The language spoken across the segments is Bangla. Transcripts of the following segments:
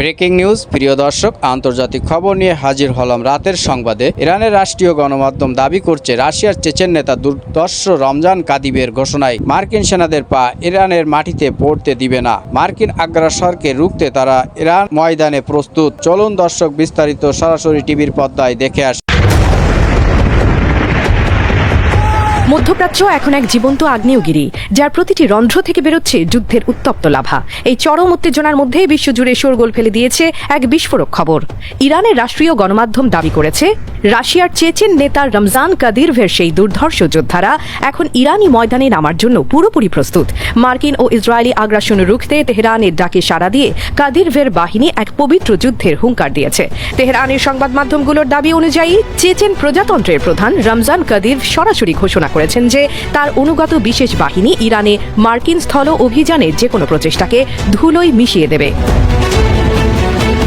Breaking news. প্রিয় দর্শক, আন্তর্জাতিক খবর নিয়ে হাজির হলাম রাতের সংবাদে। ইরানের রাষ্ট্রীয় গণমাধ্যম দাবি করছে রাশিয়ার চেচেন নেতা দুর্ধর্ষ রমজান কাদিরের ঘোষণায় মার্কিন সেনাদের পা ইরানের মাটিতে পড়তে দিবে না। মার্কিন আগ্রাসনকে রুখতে তারা ইরান ময়দানে প্রস্তুত। চলুন দর্শক, বিস্তারিত সরাসরি টিভির পর্দায় দেখে আসি। মধ্যপ্রাচ্য এখন এক জীবন্ত আগ্নেয়গিরি, যার প্রতিটি রন্ধ্র থেকে বেরোচ্ছে যুদ্ধের উত্তপ্ত লাভা। এই চরম উত্তেজনার মধ্যে বিশ্বজুড়ে শোরগোল ফেলে দিয়েছে এক বিস্ফোরক খবর। ইরানের রাষ্ট্রীয় গণমাধ্যম দাবি করেছে রাশিয়ার চেচেন নেতা রমজান কাদিরভের সেই দুর্ধর্ষ যোদ্ধারা এখন ইরানি ময়দানে নামার জন্য পুরোপুরি প্রস্তুত। মার্কিন ও ইসরায়েলি আগ্রাসন রুখতে তেহরানের ডাকে সাড়া দিয়ে কাদিরভের বাহিনী এক পবিত্র যুদ্ধের হুঙ্কার দিয়েছে। তেহরানের সংবাদ মাধ্যমগুলোর দাবি অনুযায়ী চেচেন প্রজাতন্ত্রের প্রধান রমজান কাদির সরাসরি ঘোষণা করেছেন যে তার অনুগত বিশেষ বাহিনী ইরানে মার্কিন স্থল অভিযানের যে কোনো প্রচেষ্টাকে ধুলোয় মিশিয়ে দেবে।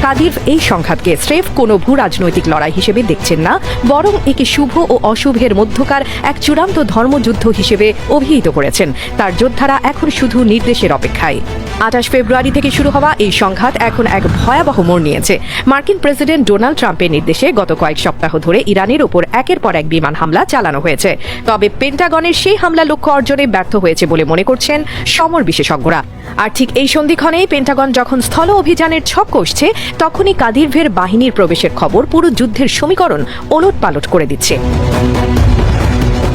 কাদির এই সংঘাতকে স্রেফ কোনো ভূ রাজনৈতিক লড়াই হিসেবে দেখছেন না, বরং একে শুভ ও অশুভের মধ্যকার এক চূড়ান্ত ধর্মযুদ্ধ হিসেবে অভিহিত করেছেন। তার যোদ্ধারা এখন শুধু নির্দেশের অপেক্ষায়। 28 ফেব্রুয়ারি থেকে শুরু হওয়া এই সংঘাত এখন এক ভয়াবহ মোড় নিয়েছে। মার্কিন প্রেসিডেন্ট ডোনাল্ড ট্রাম্পের নির্দেশে গত কয়েক সপ্তাহ ধরে ইরানের ওপর একের পর এক বিমান হামলা চালানো হয়েছে। তবে পেন্টাগনের সেই হামলা লক্ষ্য অর্জনে ব্যর্থ হয়েছে বলে মনে করছেন সমর বিশেষজ্ঞরা। আর ঠিক এই সন্ধিক্ষণে পেন্টাগন যখন স্থল অভিযানের ছক কষছে, তখনই কাদিরভের বাহিনীর প্রবেশের খবর পুরো যুদ্ধের সমীকরণ ওলটপালট করে দিচ্ছে।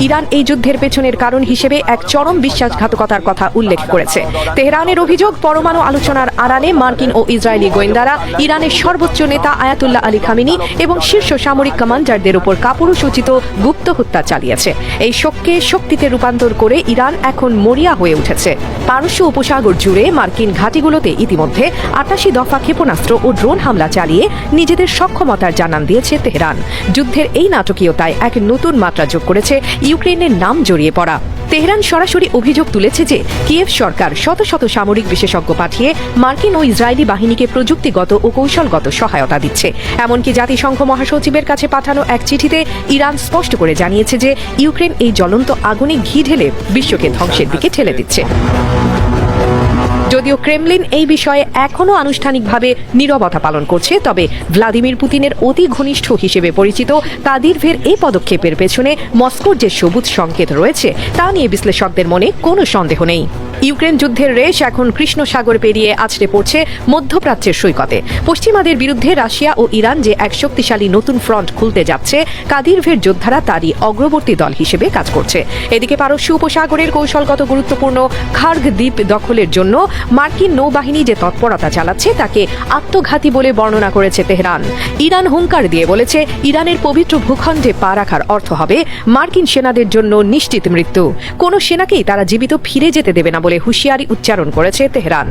ইরান এই যুদ্ধের পেছনের কারণ হিসেবে এক চরম বিশ্বাসঘাতকতার কথা উল্লেখ করেছে। তেহরানের অভিযোগ, পরমাণু আলোচনার আড়ালে মার্কিন ও ইসরায়েলি গোয়েন্দারা ইরানের সর্বোচ্চ নেতা আয়াতুল্লাহ আলী খামেনি এবং শীর্ষ সামরিক কমান্ডারদের উপর কাপুরুষোচিত গুপ্ত হত্যা চালিয়েছে। এই শোককে শক্তিতে রূপান্তর করে ইরান এখন মরিয়া হয়ে উঠেছে। পারস্য উপসাগর জুড়ে মার্কিন ঘাঁটিগুলোতে ইতিমধ্যে 88 দফা ক্ষেপণাস্ত্র ও ড্রোন হামলা চালিয়ে নিজেদের সক্ষমতার জানান দিয়েছে তেহরান। যুদ্ধের এই নাটকীয়তায় এক নতুন মাত্রা যোগ করেছে ইউক্রেনের নাম জড়িয়ে পড়া। তেহরান সরাসরি অভিযোগ তুলেছে যে কিয়েভ সরকার শত শত সামরিক বিশেষজ্ঞ পাঠিয়ে মার্কিন ও ইসরায়েলি বাহিনীকে প্রযুক্তিগত ও কৌশলগত সহায়তা দিচ্ছে। এমনকি জাতিসংঘ মহাসচিবের কাছে পাঠানো এক চিঠিতে ইরান স্পষ্ট করে জানিয়েছে যে ইউক্রেন এই জ্বলন্ত আগুনে ঘি ঢেলে বিশ্বকে ধ্বংসের দিকে ঠেলে দিচ্ছে। যদিও ক্রেমলিন এই বিষয়ে এখনও আনুষ্ঠানিকভাবে নীরবতা পালন করছে, তবে ভ্লাদিমির পুতিনের অতি ঘনিষ্ঠ হিসেবে পরিচিত কাদিরভের এই পদক্ষেপের পেছনে মস্কোর যে সবুজ সংকেত রয়েছে তা নিয়ে বিশ্লেষকদের মনে কোনো সন্দেহ নেই। ইউক্রেন যুদ্ধের রেশ এখন কৃষ্ণ সাগর পেরিয়ে আছড়ে পড়ছে মধ্যপ্রাচ্যের সৈকতে। পশ্চিমাদের বিরুদ্ধে রাশিয়া ও ইরান যে এক শক্তিশালী নতুন ফ্রন্ট খুলতে যাচ্ছে, কাদিরভের যোদ্ধারা তারই অগ্রবর্তী দল হিসেবে কাজ করছে। এদিকে পারস্য উপসাগরের কৌশলগত গুরুত্বপূর্ণ খার্গ দ্বীপ দখলের জন্য মার্কিন নৌবাহিনী যে তৎপরতা চালাচ্ছে তাকে আত্মঘাতী বলে বর্ণনা করেছে তেহরান। ইরান হুঙ্কার দিয়ে বলেছে ইরানের পবিত্র ভূখণ্ডে পা রাখার অর্থ হবে মার্কিন সেনাদের জন্য নিশ্চিত মৃত্যু। কোনো সেনাকেই তারা জীবিত ফিরে যেতে দেবে না বলে হুঁশিয়ারি উচ্চারণ করেছে তেহরান।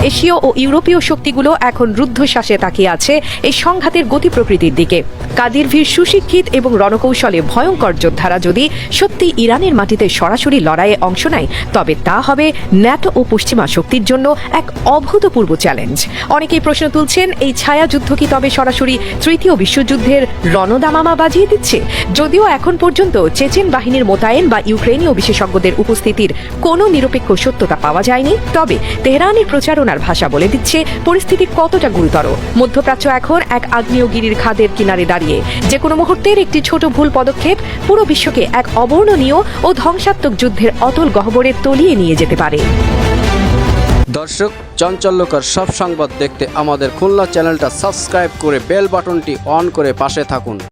এশীয় ও ইউরোপীয় শক্তিগুলো এখন রুদ্ধশ্বাসে তাকিয়ে আছে এই সংঘাতের গতি প্রকৃতির দিকে। কাদিরভির সুশিক্ষিত এবং রণকৌশলে ভয়ঙ্কর যোদ্ধারা যদি সত্যি ইরানের মাটিতে সরাসরি লড়াইয়ে অংশ নেয়, তবে তা হবে ন্যাটো ও পশ্চিমা শক্তির জন্য এক অভূতপূর্ব চ্যালেঞ্জ। অনেকেই প্রশ্ন তুলছেন, এই ছায়াযুদ্ধ কি তবে সরাসরি তৃতীয় বিশ্বযুদ্ধের রণদামামা বাজিয়ে দিচ্ছে? যদিও এখন পর্যন্ত চেচেন বাহিনীর মোতায়েন বা ইউক্রেনীয় বিশেষজ্ঞদের উপস্থিতির কোনো নিরপেক্ষ সত্যতা পাওয়া যায়নি, তবে তেহরানের প্রচারণার ভাষা বলে দিচ্ছে পরিস্থিতি কতটা গুরুতর। মধ্যপ্রাচ্য এখন এক আগ্নেয়গিরির খাদের কিনারে দাঁড়িয়ে। যে কোনো মুহূর্তের একটি ছোট ভুল পদক্ষেপ পুরো বিশ্বকে এক অবর্ণনীয় ও ধ্বংসাত্মক যুদ্ধের অতল গহ্বরে তলিয়ে নিয়ে যেতে পারে। দর্শক, চাঞ্চল্যকর সব সংবাদ দেখতে আমাদের খুলনা চ্যানেলটা সাবস্ক্রাইব করে বেল বাটনটি অন করে পাশে থাকুন।